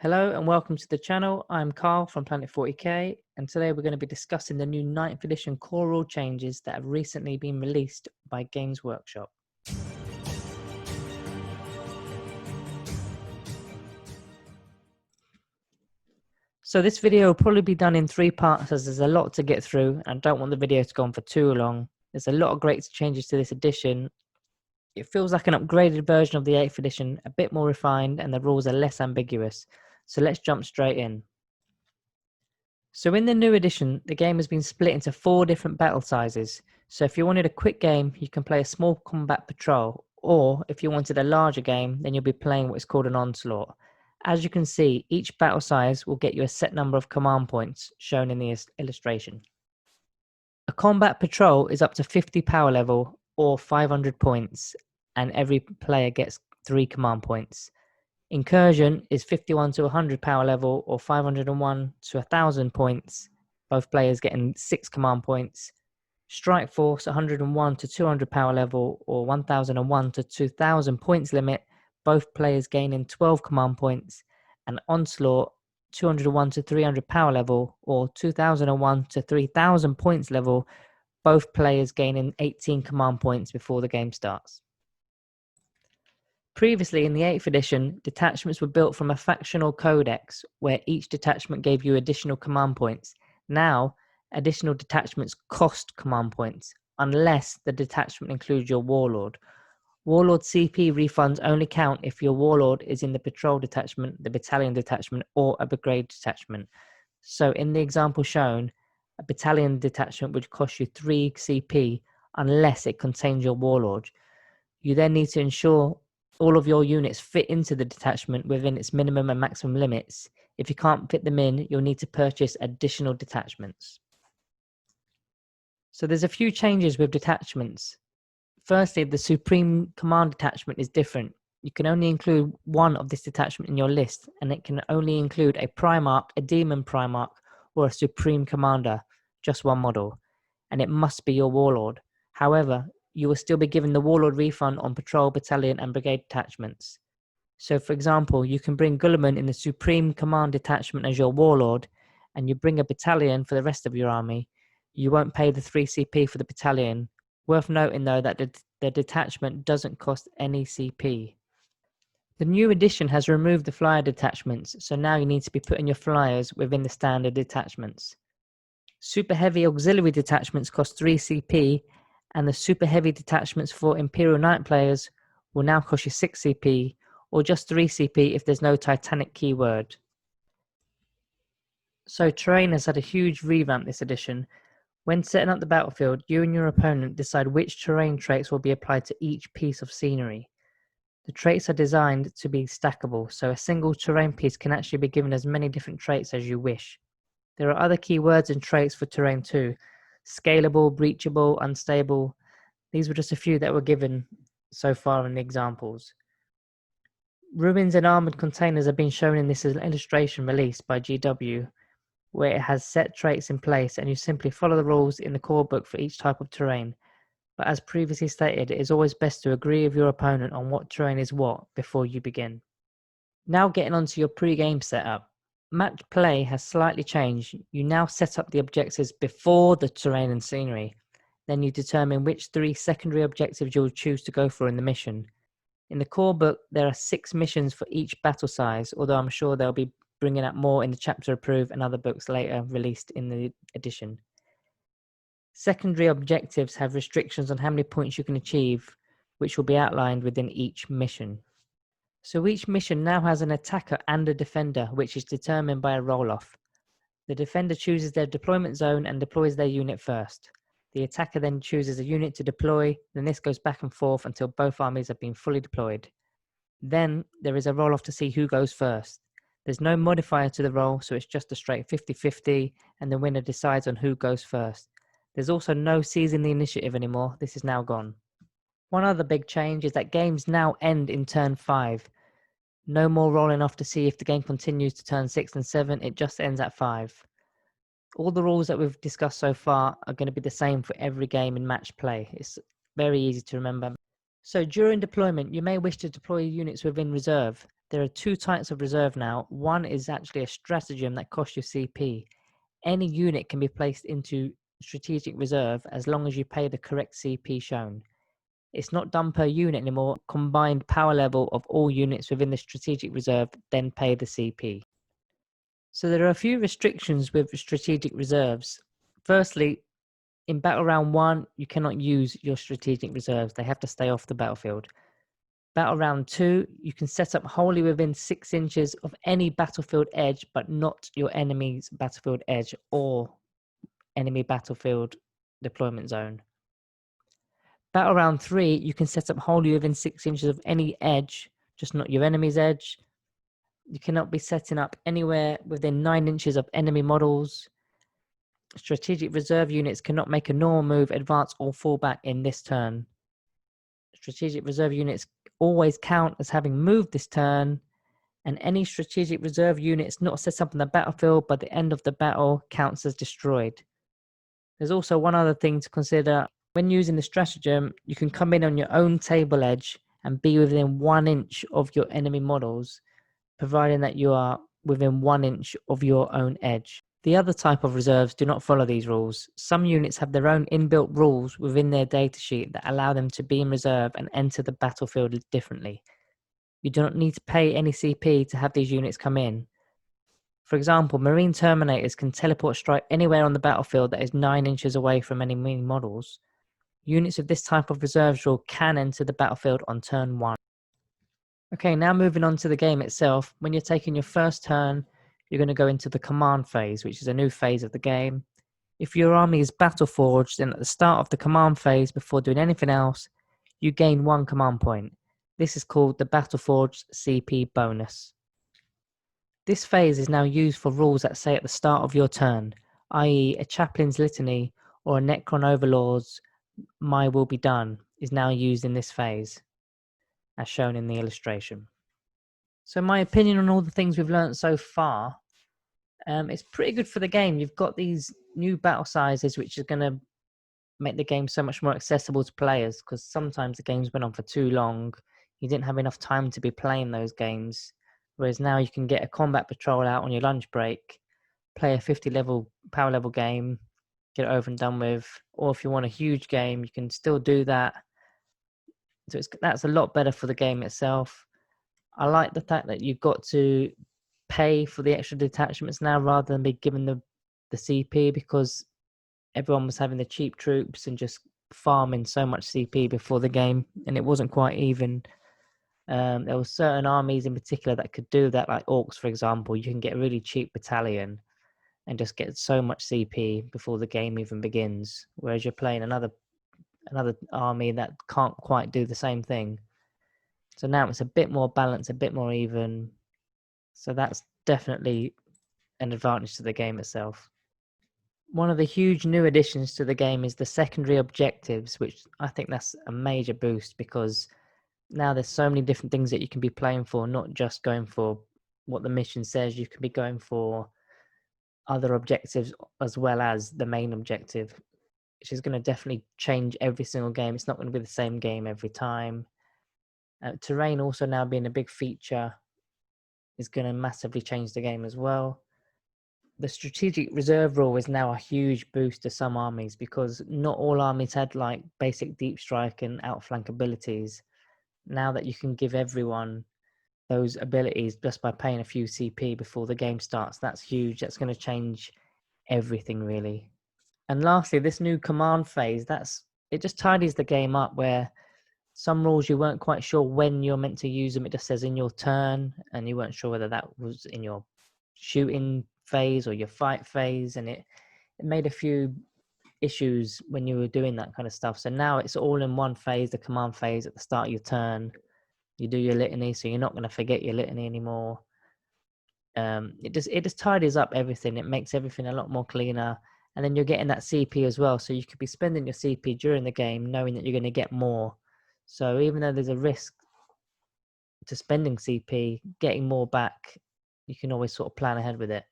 Hello and welcome to the channel. I'm Carl from Planet 40k, and today we're going to be discussing the new 9th edition core rule changes that have recently been released by Games Workshop. So this video will probably be done in 3 parts as there's a lot to get through and I don't want the video to go on for too long. There's a lot of great changes to this edition. It feels like an upgraded version of the 8th edition, a bit more refined, and the rules are less ambiguous. So let's jump straight in. So in the new edition, the game has been split into 4 different battle sizes. So if you wanted a quick game, you can play a small combat patrol, or if you wanted a larger game, then you'll be playing what is called an onslaught. As you can see, each battle size will get you a set number of command points, shown in the illustration. A combat patrol is up to 50 power level, or 500 points, and every player gets 3 command points. Incursion is 51 to 100 power level, or 501 to 1000 points, both players getting 6 command points. Strike Force 101 to 200 power level, or 1001 to 2000 points limit, both players gaining 12 command points. And Onslaught 201 to 300 power level, or 2001 to 3000 points level, both players gaining 18 command points before the game starts. Previously, in the 8th edition, detachments were built from a factional codex where each detachment gave you additional command points. Now, additional detachments cost command points, unless the detachment includes your warlord. Warlord CP refunds only count if your warlord is in the patrol detachment, the battalion detachment, or a brigade detachment. So in the example shown, a battalion detachment would cost you 3 CP unless it contains your warlord. You then need to ensure all of your units fit into the detachment within its minimum and maximum limits. If you can't fit them in, you'll need to purchase additional detachments. So there's a few changes with detachments. Firstly, the Supreme Command detachment is different. You can only include one of this detachment in your list, and it can only include a Primarch, a Demon Primarch, or a Supreme Commander, just one model, and it must be your Warlord. However, you will still be given the Warlord refund on Patrol, Battalion, and Brigade detachments. So, for example, you can bring Guilliman in the Supreme Command detachment as your Warlord, and you bring a battalion for the rest of your army. You won't pay the 3 CP for the battalion. Worth noting, though, that the detachment doesn't cost any CP. The new edition has removed the flyer detachments, so now you need to be putting your flyers within the standard detachments. Super heavy auxiliary detachments cost 3 CP, and the super heavy detachments for Imperial Knight players will now cost you 6 CP, or just 3 CP if there's no Titanic keyword. So terrain has had a huge revamp this edition. When setting up the battlefield, you and your opponent decide which terrain traits will be applied to each piece of scenery. The traits are designed to be stackable, so a single terrain piece can actually be given as many different traits as you wish. There are other keywords and traits for terrain too: scalable, breachable, unstable. These were just a few that were given so far in the examples. Ruins and armored containers have been shown in this illustration released by GW, where it has set traits in place and you simply follow the rules in the core book for each type of terrain. But as previously stated, it is always best to agree with your opponent on what terrain is what before you begin. Now getting onto your pre-game setup. Match play has slightly changed. You now set up the objectives before the terrain and scenery. Then you determine which 3 secondary objectives you'll choose to go for in the mission. In the core book, there are 6 missions for each battle size, although I'm sure they'll be bringing up more in the chapter approved and other books later released in the edition. Secondary objectives have restrictions on how many points you can achieve, which will be outlined within each mission. So each mission now has an attacker and a defender, which is determined by a roll-off. The defender chooses their deployment zone and deploys their unit first. The attacker then chooses a unit to deploy, then this goes back and forth until both armies have been fully deployed. Then there is a roll-off to see who goes first. There's no modifier to the roll, so it's just a straight 50-50, and the winner decides on who goes first. There's also no seizing the initiative anymore. This is now gone. One other big change is that games now end in turn 5. No more rolling off to see if the game continues to turn 6 and 7. It just ends at 5. All the rules that we've discussed so far are going to be the same for every game in match play. It's very easy to remember. So during deployment, you may wish to deploy units within reserve. There are two types of reserve now. One is actually a stratagem that costs you CP. Any unit can be placed into strategic reserve as long as you pay the correct CP shown. It's not done per unit anymore. Combined power level of all units within the strategic reserve, then pay the CP. So there are a few restrictions with strategic reserves. Firstly, in Battle Round 1, you cannot use your strategic reserves. They have to stay off the battlefield. Battle Round 2, you can set up wholly within 6 inches of any battlefield edge, but not your enemy's battlefield edge or enemy battlefield deployment zone. Battle Round 3, you can set up wholly within 6 inches of any edge, just not your enemy's edge. You cannot be setting up anywhere within 9 inches of enemy models. Strategic reserve units cannot make a normal move, advance, or fall back in this turn. Strategic reserve units always count as having moved this turn, and any strategic reserve units not set up on the battlefield by the end of the battle counts as destroyed. There's also one other thing to consider. When using the stratagem, you can come in on your own table edge and be within 1 inch of your enemy models, providing that you are within 1 inch of your own edge. The other type of reserves do not follow these rules. Some units have their own inbuilt rules within their datasheet that allow them to be in reserve and enter the battlefield differently. You do not need to pay any CP to have these units come in. For example, Marine Terminators can teleport strike anywhere on the battlefield that is 9 inches away from enemy models. Units with this type of reserves rule can enter the battlefield on turn 1. Okay, now moving on to the game itself. When you're taking your first turn, you're going to go into the command phase, which is a new phase of the game. If your army is battle forged, then at the start of the command phase, before doing anything else, you gain 1 command point. This is called the battle forged CP bonus. This phase is now used for rules that say at the start of your turn, i.e. a chaplain's litany or a Necron overlord's my will be done is now used in this phase, as shown in the illustration. So my opinion on all the things we've learned so far, it's pretty good for the game. You've got these new battle sizes, which is going to make the game so much more accessible to players, because sometimes the games went on for too long. You didn't have enough time to be playing those games, whereas now you can get a combat patrol out on your lunch break, play a 50 level power level game, get it over and done with. Or if you want a huge game, you can still do that. So that's a lot better for the game itself. I like the fact that you've got to pay for the extra detachments now rather than be given the CP, because everyone was having the cheap troops and just farming so much CP before the game, and it wasn't quite even. There were certain armies in particular that could do that, like Orcs, for example. You can get a really cheap battalion and just get so much CP before the game even begins, whereas you're playing another army that can't quite do the same thing. So now it's a bit more balanced, a bit more even. So that's definitely an advantage to the game itself. One of the huge new additions to the game is the secondary objectives, which I think that's a major boost, because now there's so many different things that you can be playing for, not just going for what the mission says. You can be going for other objectives as well as the main objective, which is going to definitely change every single game. It's not going to be the same game every time. Terrain also now being a big feature is going to massively change the game as well. The strategic reserve rule is now a huge boost to some armies, because not all armies had like basic deep strike and outflank abilities. Now that you can give everyone those abilities just by paying a few CP before the game starts, that's huge. That's going to change everything really. And lastly, this new command phase, it just tidies the game up, where some rules you weren't quite sure when you're meant to use them. It just says in your turn, and you weren't sure whether that was in your shooting phase or your fight phase, and it made a few issues when you were doing that kind of stuff. So now it's all in one phase, the command phase at the start of your turn. You do your litany, so you're not going to forget your litany anymore. It just tidies up everything. It makes everything a lot more cleaner. And then you're getting that CP as well. So you could be spending your CP during the game knowing that you're going to get more. So even though there's a risk to spending CP, getting more back, you can always sort of plan ahead with it.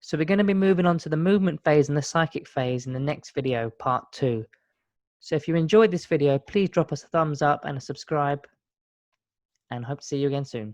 So we're going to be moving on to the movement phase and the psychic phase in the next video, part 2. So if you enjoyed this video, please drop us a thumbs up and a subscribe. and hope to see you again soon.